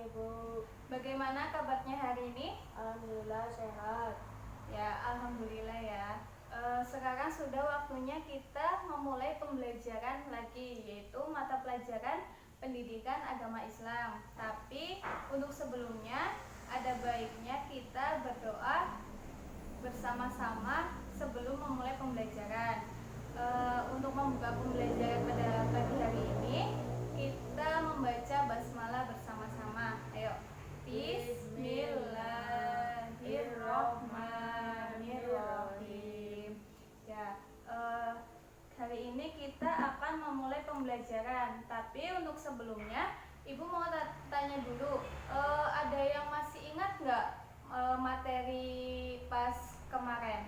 Ibu. Bagaimana kabarnya hari ini? Alhamdulillah sehat. Ya, alhamdulillah ya. Sekarang sudah waktunya kita memulai pembelajaran lagi, yaitu mata pelajaran pendidikan agama Islam. Tapi untuk sebelumnya ada baiknya kita berdoa bersama-sama sebelum memulai pembelajaran. Untuk membuka pembelajaran pada pagi hari ini, kita membaca basmalah bersama-sama. Ayo. Bismillahirrahmanirrahim. Ya, hari ini kita akan memulai pembelajaran. Tapi untuk sebelumnya, Ibu mau tanya dulu, ada yang masih ingat nggak materi pas kemarin?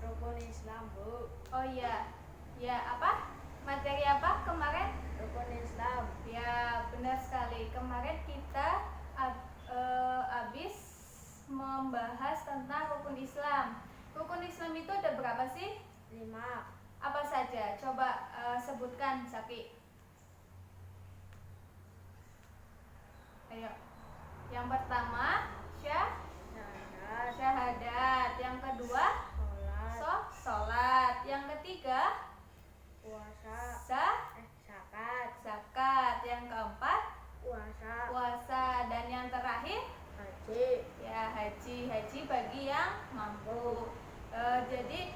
Rukun Islam, Bu. Oh iya, ya apa? Materi apa kemarin? Rukun Islam. Ya, benar sekali. Kemarin kita habis membahas tentang rukun Islam. Rukun Islam itu ada berapa sih? 5. Apa saja? Coba sebutkan, Saki. Ayo. Yang pertama, syahadat. Yang kedua, sholat. Yang ketiga, Puasa. zakat. Yang keempat, Puasa. Dan yang terakhir, Haji. ya, haji bagi yang mampu. Jadi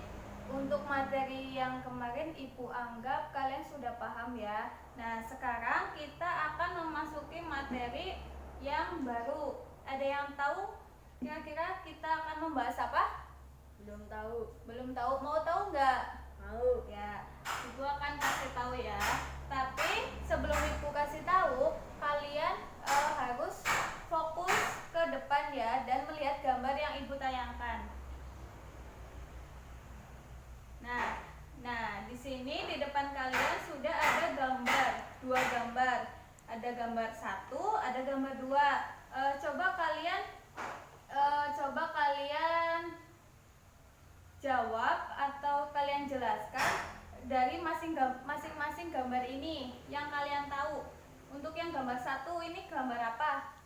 untuk materi yang kemarin Ibu anggap kalian sudah paham ya. Nah, sekarang kita akan memasuki materi yang baru. Ada yang tahu kira-kira kita akan membahas apa? Belum tahu. Belum tahu. Mau tahu nggak? Mau. Ya, Ibu akan kasih tahu ya. Tapi sebelum Ibu kasih tahu, kalian harus fokus ke depan ya dan melihat gambar yang Ibu tayangkan. Nah, di sini di depan kalian sudah ada gambar, 2 gambar. Ada gambar 1, ada gambar 2. Coba kalian jawab atau kalian jelaskan dari masing-masing gambar ini yang kalian tahu. Untuk yang gambar 1 ini gambar apa?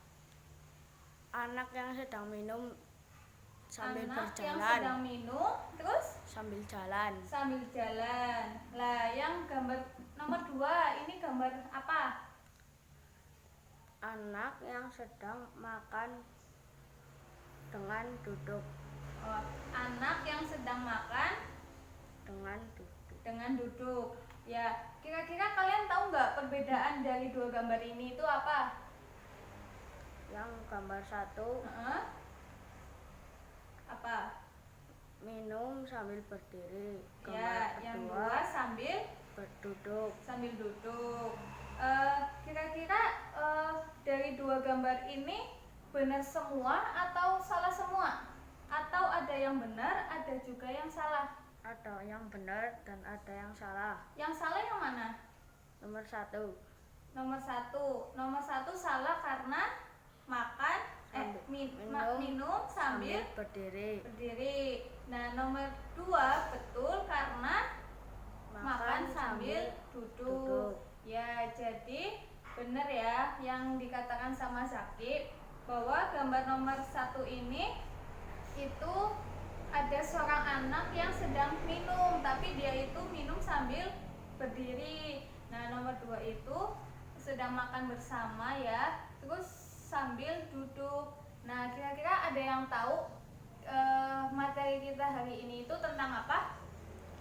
Anak yang sedang minum sambil Anak berjalan. yang sedang minum, terus Sambil jalan. Lah, yang gambar nomor 2 ini gambar apa? Anak yang sedang makan dengan duduk. Oh, anak yang sedang makan Dengan duduk. Ya, kira-kira kalian tahu nggak perbedaan dari 2 gambar ini itu apa? Yang gambar 1 Apa? minum sambil berdiri. Ya, Gambar yang kedua 2 sambil duduk. Kira-kira dari 2 gambar ini benar semua atau salah semua? Atau ada yang benar, ada juga yang salah? Ada yang benar dan ada yang salah. Yang salah yang mana? Nomor 1. Nomor satu salah karena minum sambil berdiri. Nah, nomor 2 betul karena makan sambil duduk. Ya, jadi benar ya yang dikatakan sama Zakib bahwa gambar nomor 1 ini itu ada seorang anak yang sedang minum, tapi dia itu minum sambil berdiri. Nah, nomor 2 itu sedang makan bersama ya, terus sambil duduk. Nah, kira-kira ada yang tahu materi kita hari ini itu tentang apa?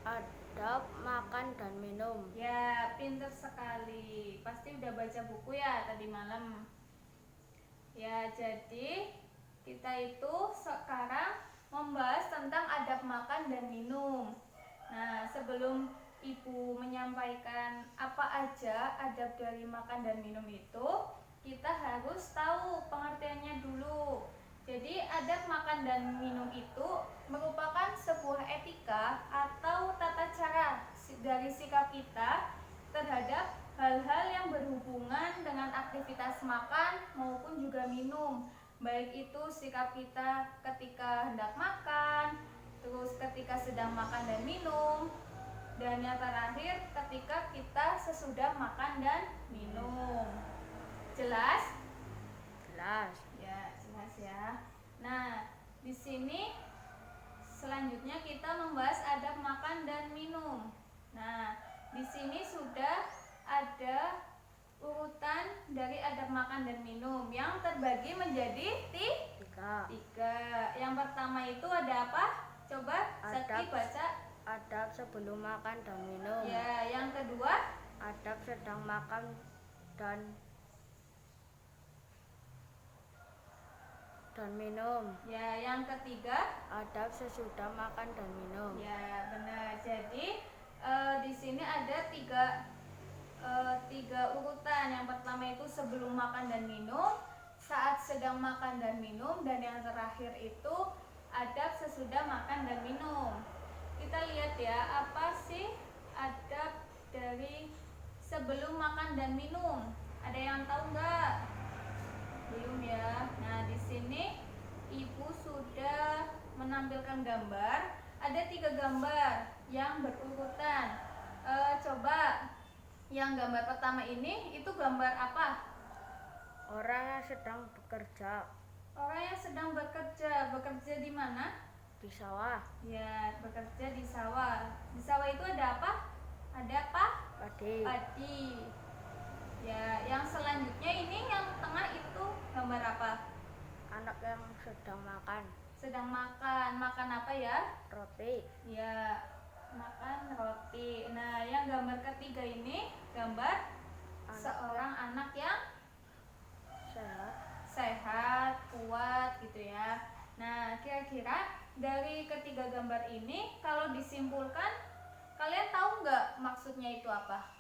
Adab makan dan minum. Ya, pinter sekali. Pasti udah baca buku ya tadi malam. Ya, jadi kita itu sekarang membahas tentang adab makan dan minum. Nah, sebelum Ibu menyampaikan apa aja adab dari makan dan minum itu, kita harus tahu pengertiannya dulu. Jadi adab makan dan minum itu merupakan sebuah etika atau tata cara dari sikap kita terhadap hal-hal yang berhubungan dengan aktivitas makan maupun juga minum. Baik itu sikap kita ketika hendak makan, terus ketika sedang makan dan minum, dan yang terakhir ketika kita sesudah makan dan minum. Jelas? makan dan minum yang terbagi menjadi Tiga. tiga. Yang pertama itu ada apa? Coba Zaki Adab. baca. Adab sebelum makan dan minum. Ya, yang kedua Adab sedang makan dan minum. ya, yang ketiga Adab sesudah makan dan minum. ya, benar. Jadi di sini ada tiga urutan. Yang pertama itu sebelum makan dan minum, saat sedang makan dan minum, dan yang terakhir itu adab sesudah makan dan minum. Kita lihat ya, apa sih adab dari sebelum makan dan minum? Ada yang tahu nggak? Belum ya. Nah, di sini Ibu sudah menampilkan gambar. Ada 3 gambar yang berurutan. Coba yang gambar pertama ini itu gambar apa? Orang yang sedang bekerja Orang yang sedang bekerja. Bekerja di mana? di sawah. Ya, bekerja di sawah. Di sawah itu ada apa? Ada apa? Padi. Padi. Ya, yang selanjutnya ini yang tengah itu gambar apa? Anak yang sedang makan Sedang makan. Makan apa ya? roti. Ya, makan roti. Nah, yang gambar ketiga ini gambar seorang anak yang Sehat. sehat, kuat gitu ya. Nah, kira-kira dari ketiga gambar ini kalau disimpulkan, kalian tahu nggak maksudnya itu apa?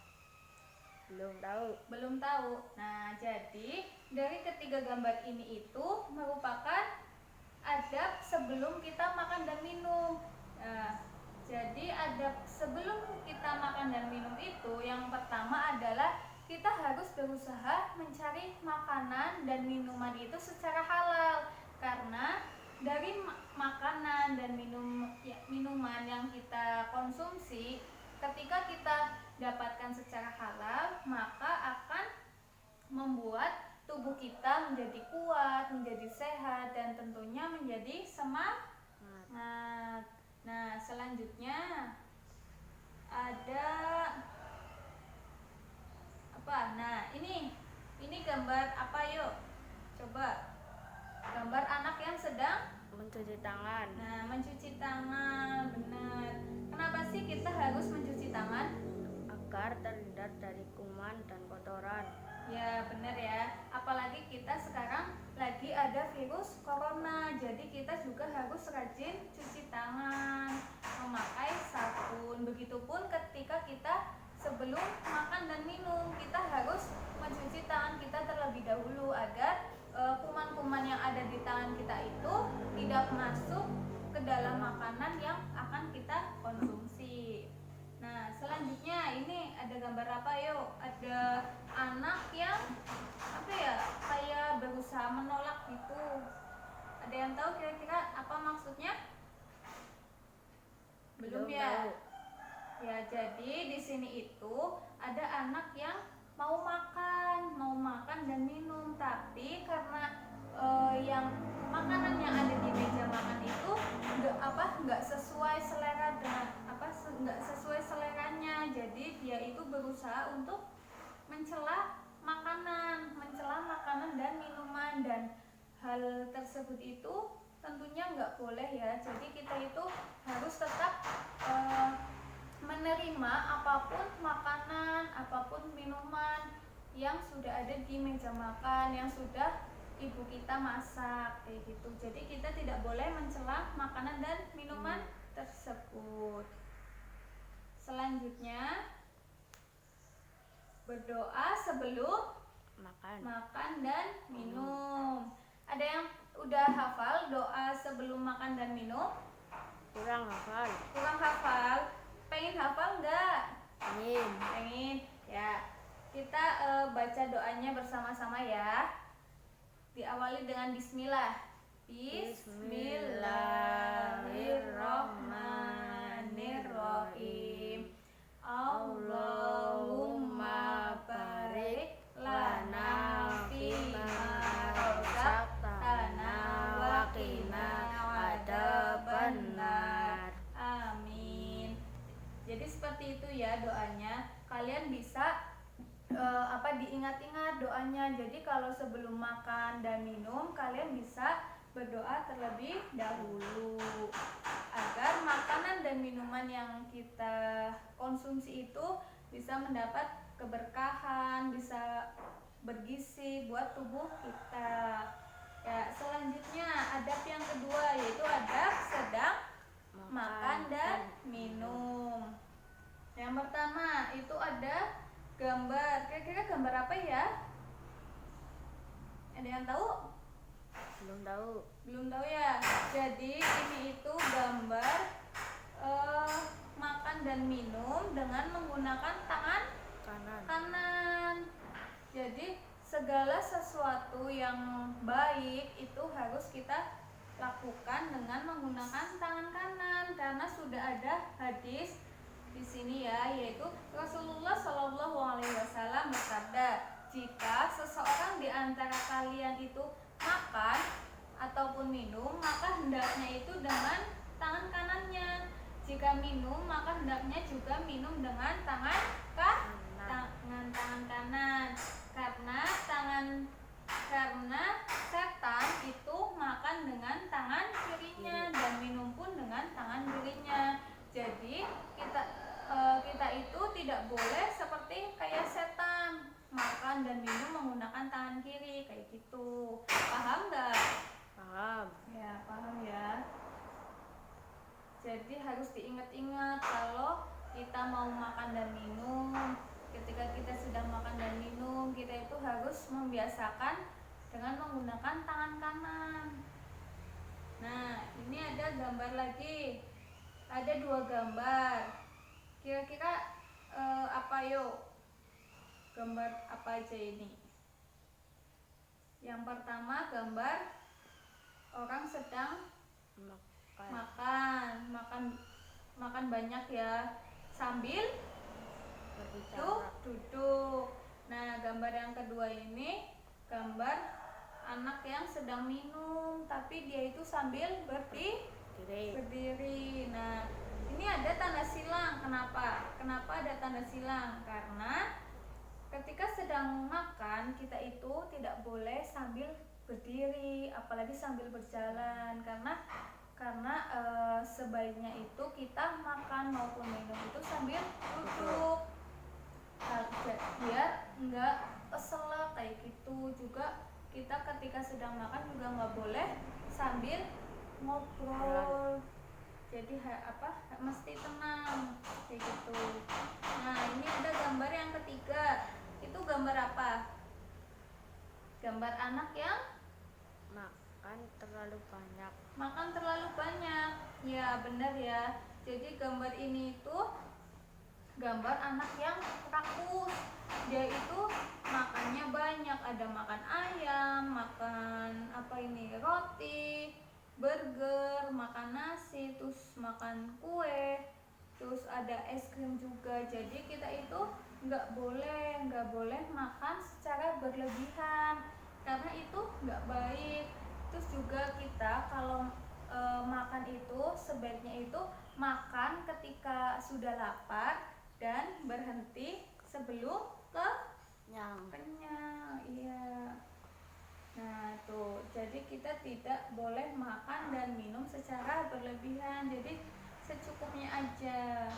Belum tahu. Belum tahu. Nah, jadi dari ketiga gambar ini itu merupakan adab sebelum kita makan dan minum. Nah, jadi adab sebelum kita makan dan minum itu yang pertama adalah kita harus berusaha mencari makanan dan minuman itu secara halal, karena dari makanan dan minuman yang kita konsumsi, ketika kita dapatkan secara halal, maka akan membuat tubuh kita menjadi kuat, menjadi sehat, dan tentunya menjadi semangat. Nah, selanjutnya ada apa? Nah, ini gambar apa yuk? Coba. Gambar anak yang sedang Mencuci tangan Nah, mencuci tangan, benar. Kenapa sih kita harus mencuci tangan? agar terhindar dari kuman dan kotoran. Ya, benar ya. Apalagi kita sekarang lagi ada virus corona, jadi kita juga harus rajin cuci tangan, memakai sabun. Begitupun ketika kita sebelum makan dan minum, kita harus mencuci tangan kita terlebih dahulu agar kuman-kuman yang ada di tangan kita itu tidak masuk ke dalam makanan yang akan kita konsumsi. Nah, selanjutnya ini ada gambar apa yuk? Ada anak yang apa ya? Kayak berusaha menolak gitu. Ada yang tahu kira-kira apa maksudnya? Belum ya? tahu. Ya, jadi di sini itu ada anak yang mau makan dan minum, tapi karena yang makanan yang ada di meja makan itu nggak sesuai selera dengan nggak sesuai seleranya, jadi dia itu berusaha untuk mencela makanan dan minuman, dan hal tersebut itu tentunya nggak boleh ya. Jadi kita itu harus tetap menerima apapun makanan, apapun minuman yang sudah ada di meja makan, yang sudah ibu kita masak kayak gitu. Jadi kita tidak boleh mencela makanan dan minuman tersebut. Selanjutnya berdoa sebelum makan dan minum. Ada yang udah hafal doa sebelum makan dan minum? Kurang hafal. Kurang hafal? Pengen hafal nggak? Pengen. Ya, kita baca doanya bersama-sama ya. Diawali dengan bismillah. Bismillahirrahmanirrahim. Allahumma barik lana fima razaqtana wa qina adzabannar. Amin. Jadi seperti itu ya doanya. Kalian bisa diingat-ingat ingat doanya. Jadi kalau sebelum makan dan minum kalian bisa berdoa terlebih dahulu agar makanan dan minuman yang kita konsumsi itu bisa mendapat keberkahan, bisa bergizi buat tubuh kita. Ya, selanjutnya adab yang kedua yaitu adab sedang makan dan minum. Yang pertama itu ada gambar. Kira-kira gambar apa ya? Ada yang tahu? Belum tahu. Belum tahu ya. Jadi ini itu gambar makan dan minum dengan menggunakan tangan kanan. Jadi segala sesuatu yang baik itu harus kita lakukan dengan menggunakan tangan kanan karena sudah ada hadis di sini ya, yaitu Rasulullah Shallallahu Alaihi Wasallam bersabda, jika seseorang di antara kalian itu makan ataupun minum, maka hendaknya itu dengan tangan kanannya. Jika minum, maka hendaknya juga minum dengan tangan kanan. Karena setan itu makan dengan tangan kirinya dan minum pun dengan tangan kirinya. Jadi kita itu tidak boleh seperti kayak setan makan dan minum menggunakan tangan kiri kayak gitu. Paham nggak? Paham. Ya, paham ya. Jadi harus diingat-ingat kalau kita mau makan dan minum. Ketika kita sedang makan dan minum, kita itu harus membiasakan dengan menggunakan tangan kanan. Nah, ini ada gambar lagi. Ada 2 gambar. Kira-kira apa yuk? Gambar apa aja ini? Yang pertama gambar orang sedang makan banyak ya, sambil duduk. Nah, gambar yang kedua ini gambar anak yang sedang minum tapi dia itu sambil berdiri. Nah, ini ada tanda silang. Kenapa ada tanda silang? Karena ketika sedang makan kita itu tidak boleh sambil berdiri, apalagi sambil berjalan, karena sebaiknya itu kita makan maupun minum itu sambil duduk biar enggak keselak kayak gitu. Juga kita ketika sedang makan juga nggak boleh sambil ngobrol, jadi mesti tenang kayak gitu. Nah, ini ada gambar yang ketiga. Itu gambar apa? Gambar anak yang makan terlalu banyak. Ya, benar ya. Jadi gambar ini itu gambar anak yang rakus. Dia itu makannya banyak, ada makan ayam, makan roti, burger, makan nasi, terus makan kue, terus ada es krim juga. Jadi kita itu nggak boleh makan secara berlebihan karena itu nggak baik. Terus juga kita kalau makan itu sebaiknya itu makan ketika sudah lapar dan berhenti sebelum kenyang. Iya. Nah, tuh. Jadi kita tidak boleh makan dan minum secara berlebihan. Jadi secukupnya aja.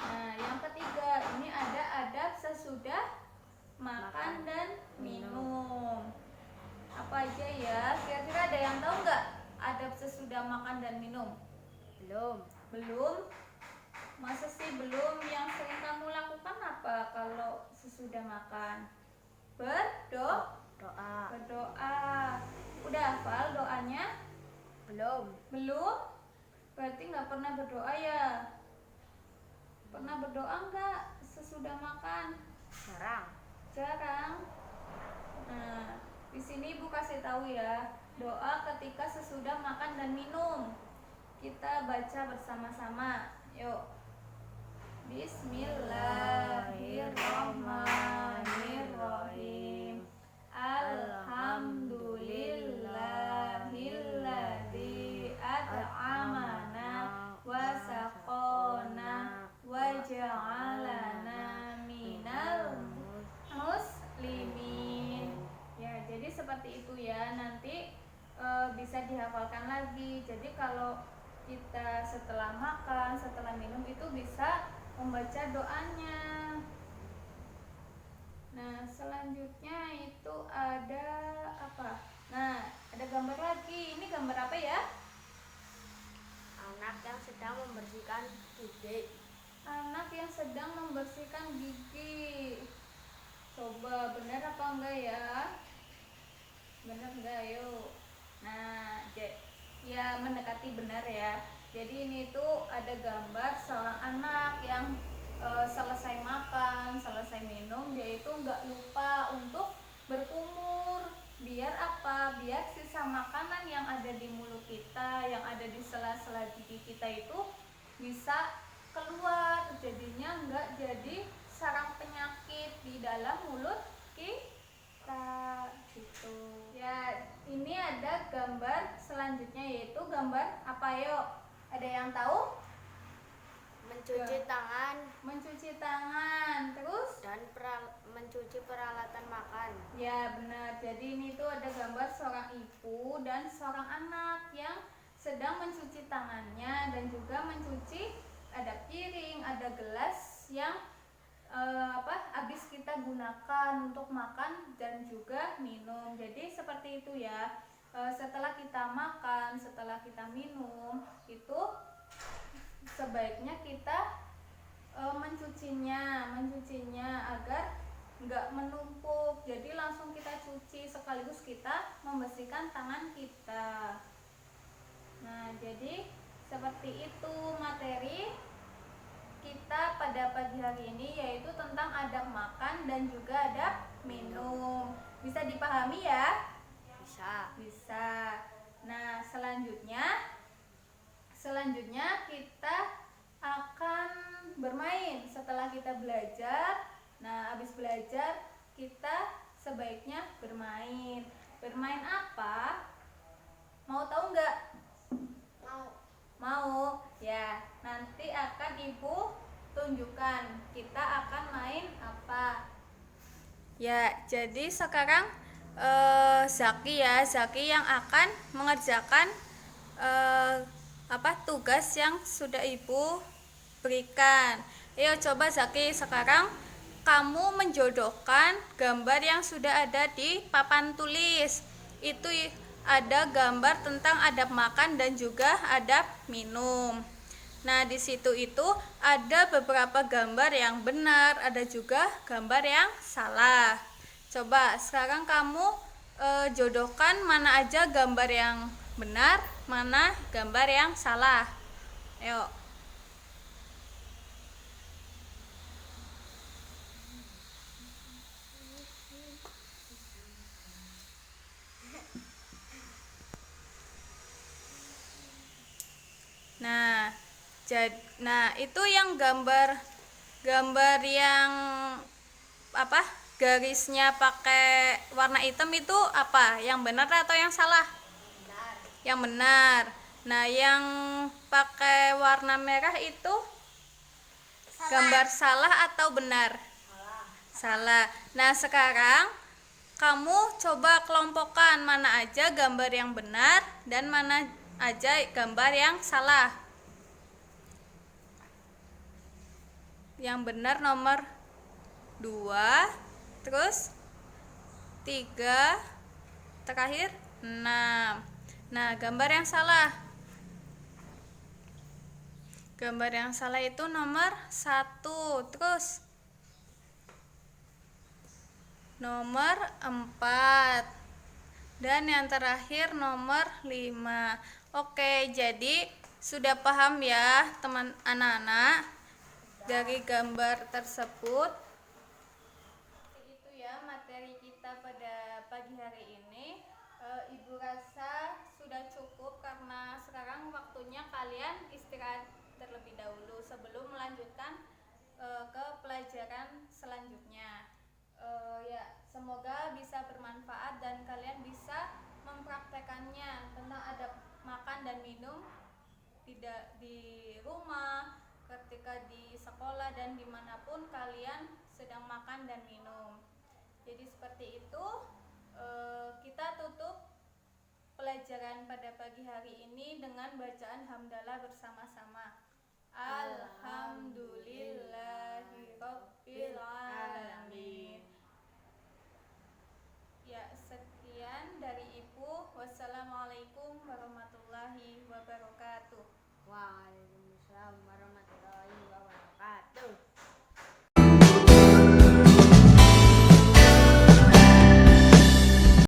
Nah, yang ketiga, ini ada adab sesudah makan dan minum. Apa aja ya? Kira-kira ada yang tahu nggak adab sesudah makan dan minum? Belum? Masa sih belum? Yang sering kamu lakukan apa kalau sesudah makan? Berdoa. Udah hafal doanya? Belum? Berarti nggak pernah berdoa ya? Pernah berdoa nggak sesudah makan? Jarang. Nah, di sini Ibu kasih tahu ya, doa ketika sesudah makan dan minum. Kita baca bersama-sama. Yuk. Bismillahirrahmanirrahim. Alhamdulillahilladzi at'amana wa saqona wa ja'alana minal seperti itu ya, nanti bisa dihafalkan lagi. Jadi kalau kita setelah makan, setelah minum itu bisa membaca doanya. Nah, selanjutnya itu ada apa? Nah, ada gambar lagi. Ini gambar apa ya? Anak yang sedang membersihkan gigi. Anak yang sedang membersihkan gigi. Coba benar apa enggak ya? Benar enggak? Ayo. Nah, ya mendekati benar ya. Jadi ini tuh ada gambar seorang anak yang selesai makan, selesai minum, dia itu nggak lupa untuk berkumur. Biar apa? Biar sisa makanan yang ada di mulut kita, yang ada di sela-sela gigi kita itu bisa keluar. Jadinya nggak jadi sarang penyakit di dalam mulut kita gitu. Ya, ini ada gambar selanjutnya, yaitu gambar apa yuk? Ada yang tahu? Mencuci tangan Mencuci tangan, terus? dan mencuci peralatan makan. Ya benar, jadi ini tuh ada gambar seorang ibu dan seorang anak yang sedang mencuci tangannya dan juga mencuci, ada piring, ada gelas yang habis kita gunakan untuk makan dan juga minum. Jadi seperti itu ya. Setelah kita makan, setelah kita minum, itu sebaiknya kita mencucinya agar nggak menumpuk. Jadi langsung kita cuci sekaligus kita membersihkan tangan kita. Nah, jadi seperti itu materi kita pada pagi hari ini, yaitu tentang adab makan dan juga adab minum. Bisa dipahami ya? Bisa. Nah, selanjutnya kita akan bermain setelah kita belajar. Nah, habis belajar kita sebaiknya bermain. Bermain apa? Mau tahu nggak? Mau? Ya, nanti akan Ibu tunjukkan kita akan main apa. Ya, jadi sekarang Zaki yang akan mengerjakan tugas yang sudah Ibu berikan. Ayo coba Zaki, sekarang kamu menjodohkan gambar yang sudah ada di papan tulis. Itu ada gambar tentang adab makan dan juga adab minum. Nah, di situ itu ada beberapa gambar yang benar, ada juga gambar yang salah. Coba sekarang kamu jodohkan mana aja gambar yang benar, mana gambar yang salah. Ayo. Nah, itu yang gambar yang garisnya pakai warna hitam itu apa? Yang benar atau yang salah? Benar. Yang benar. Nah, yang pakai warna merah itu Salah. gambar salah atau benar? Salah. Nah, sekarang kamu coba kelompokkan mana aja gambar yang benar dan mana aja gambar yang salah. Yang benar nomor 2, terus 3, terakhir 6. Nah, gambar yang salah. Gambar yang salah itu nomor 1, terus nomor 4, dan yang terakhir nomor 5. Oke, jadi sudah paham ya teman anak-anak dari gambar tersebut. Itu ya materi kita pada pagi hari ini. Ibu rasa sudah cukup karena sekarang waktunya kalian istirahat terlebih dahulu sebelum melanjutkan ke pelajaran selanjutnya. Ya, semoga bisa bermanfaat dan kalian bisa mempraktekannya tentang adab makan dan minum tidak di rumah, ketika di sekolah dan dimanapun kalian sedang makan dan minum. Jadi seperti itu, kita pembelajaran pada pagi hari ini dengan bacaan hamdalah bersama-sama. Alhamdulillahirabbil alamin. Ya, sekian dari Ibu. Wassalamualaikum warahmatullahi wabarakatuh. Waalaikumsalam warahmatullahi